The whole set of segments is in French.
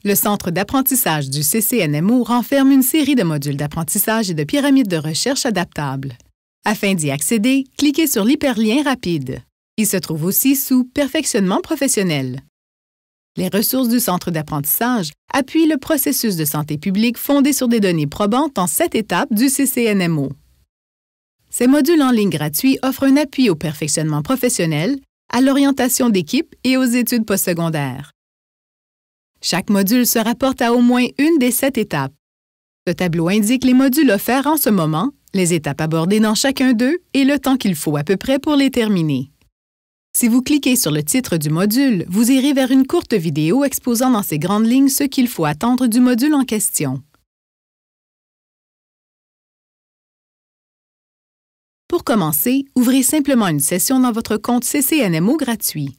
Le Centre d'apprentissage du CCNMO renferme une série de modules d'apprentissage et de pyramides de recherche adaptables. Afin d'y accéder, cliquez sur l'hyperlien rapide. Il se trouve aussi sous « Perfectionnement professionnel ». Les ressources du Centre d'apprentissage appuient le processus de santé publique fondé sur des données probantes en 7 étapes du CCNMO. Ces modules en ligne gratuits offrent un appui au perfectionnement professionnel, à l'orientation d'équipe et aux études postsecondaires. Chaque module se rapporte à au moins une des 7 étapes. Ce tableau indique les modules offerts en ce moment, les étapes abordées dans chacun d'eux et le temps qu'il faut à peu près pour les terminer. Si vous cliquez sur le titre du module, vous irez vers une courte vidéo exposant dans ses grandes lignes ce qu'il faut attendre du module en question. Pour commencer, ouvrez simplement une session dans votre compte CCNMO gratuit.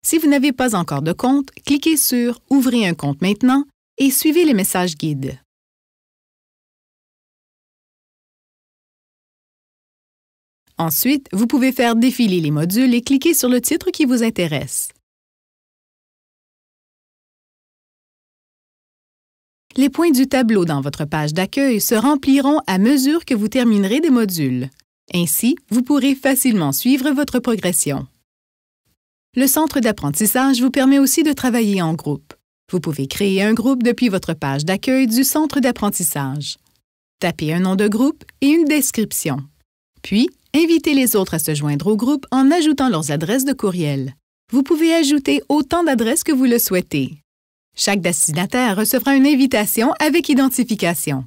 Si vous n'avez pas encore de compte, cliquez sur « Ouvrez un compte maintenant » et suivez les messages guides. Ensuite, vous pouvez faire défiler les modules et cliquer sur le titre qui vous intéresse. Les points du tableau dans votre page d'accueil se rempliront à mesure que vous terminerez des modules. Ainsi, vous pourrez facilement suivre votre progression. Le Centre d'apprentissage vous permet aussi de travailler en groupe. Vous pouvez créer un groupe depuis votre page d'accueil du Centre d'apprentissage. Tapez un nom de groupe et une description. Puis, invitez les autres à se joindre au groupe en ajoutant leurs adresses de courriel. Vous pouvez ajouter autant d'adresses que vous le souhaitez. Chaque destinataire recevra une invitation avec identification.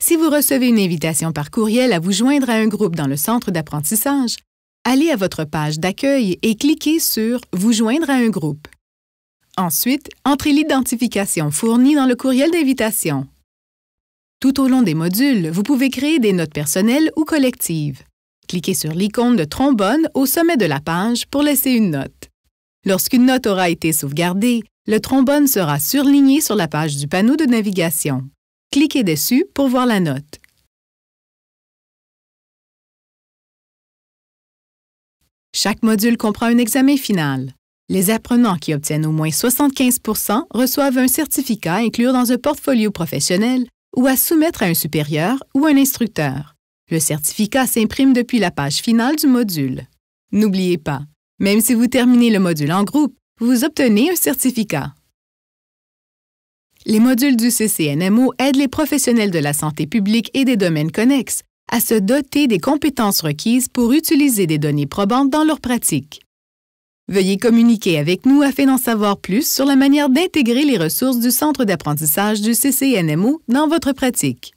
Si vous recevez une invitation par courriel à vous joindre à un groupe dans le centre d'apprentissage, allez à votre page d'accueil et cliquez sur « Vous joindre à un groupe ». Ensuite, entrez l'identification fournie dans le courriel d'invitation. Tout au long des modules, vous pouvez créer des notes personnelles ou collectives. Cliquez sur l'icône de trombone au sommet de la page pour laisser une note. Lorsqu'une note aura été sauvegardée, le trombone sera surligné sur la page du panneau de navigation. Cliquez dessus pour voir la note. Chaque module comprend un examen final. Les apprenants qui obtiennent au moins 75 % reçoivent un certificat à inclure dans un portfolio professionnel ou à soumettre à un supérieur ou un instructeur. Le certificat s'imprime depuis la page finale du module. N'oubliez pas, même si vous terminez le module en groupe, vous obtenez un certificat. Les modules du CCNMO aident les professionnels de la santé publique et des domaines connexes à se doter des compétences requises pour utiliser des données probantes dans leur pratique. Veuillez communiquer avec nous afin d'en savoir plus sur la manière d'intégrer les ressources du Centre d'apprentissage du CCNMO dans votre pratique.